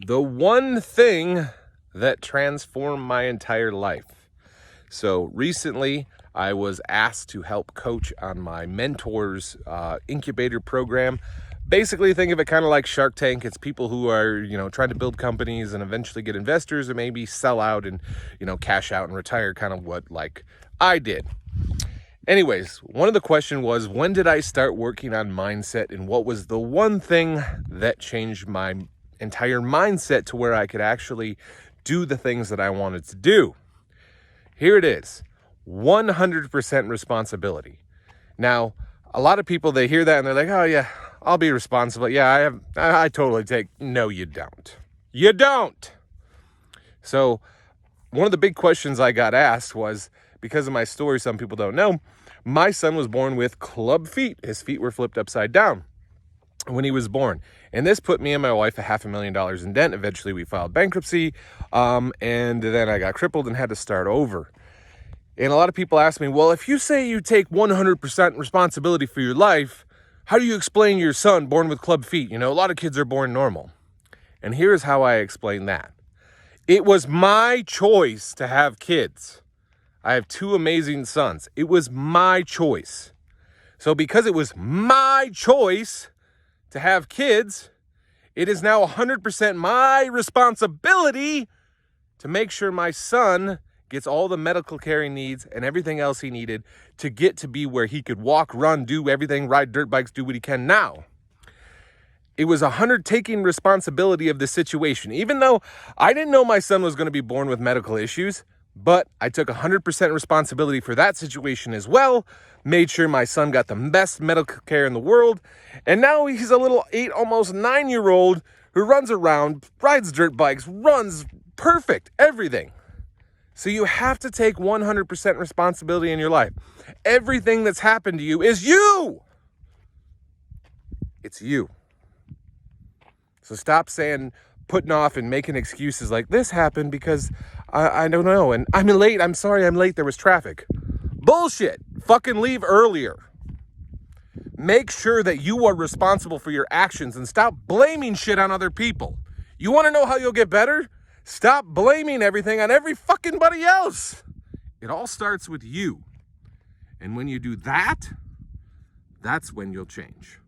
The one thing that transformed my entire life. So recently, I was asked to help coach on my mentor's incubator program. Basically, think of it kind of like Shark Tank. It's people who are, trying to build companies and eventually get investors and maybe sell out and, cash out and retire, kind of what like I did. Anyways, one of the questions was, when did I start working on mindset, and what was the one thing that changed my entire mindset to where I could actually do the things that I wanted to do? Here it is. 100% responsibility. Now, a lot of people, they hear that and they're like, oh yeah, I'll be responsible. Yeah, I totally take. No, you don't. You don't. So one of the big questions I got asked was, because of my story, some people don't know, my son was born with club feet. His feet were flipped upside down when he was born. And this put me and my wife $500,000 in debt. Eventually we filed bankruptcy. And then I got crippled and had to start over. And a lot of people ask me, well, if you say you take 100% responsibility for your life, how do you explain your son born with club feet? A lot of kids are born normal. And here's how I explain that. It was my choice to have kids. I have two amazing sons. It was my choice. So because it was my choice to have kids, it is now 100% my responsibility to make sure my son gets all the medical care he needs and everything else he needed to get to be where he could walk, run, do everything, ride dirt bikes, do what he can now. It was 100 taking responsibility of the situation. Even though I didn't know my son was going to be born with medical issues, but I took 100% responsibility for that situation as well, made sure my son got the best medical care in the world, and now he's a little 8, almost 9-year-old who runs around, rides dirt bikes, runs perfect, everything. So you have to take 100% responsibility in your life. Everything that's happened to you is you. It's you. So stop putting off and making excuses like, this happened because I don't know, and I'm late, I'm sorry I'm late, there was traffic. Bullshit. Fucking leave earlier. Make sure that you are responsible for your actions and stop blaming shit on other people. You want to know how you'll get better? Stop blaming everything on every fucking buddy else. It all starts with you. And when you do that, that's when you'll change.